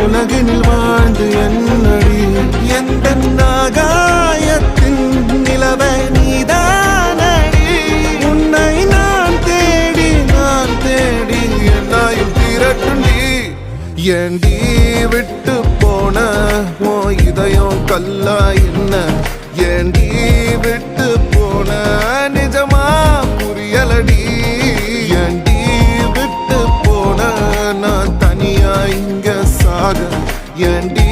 உலகினில் வாழ்ந்து என்னடி எந்த நாகாயத்தின் நிலவை நீதானடி உன்னை நான் தேடி என்னாயும் திரட்டுண்டி ஏண்டி விட்டு போன ஓ இதயம் கல்லா என்ன ஏண்டி விட்டு போன நிஜமா புரியலடி ஏண்டி விட்டு போன நான் தனியா இங்க சாக ஏண்டி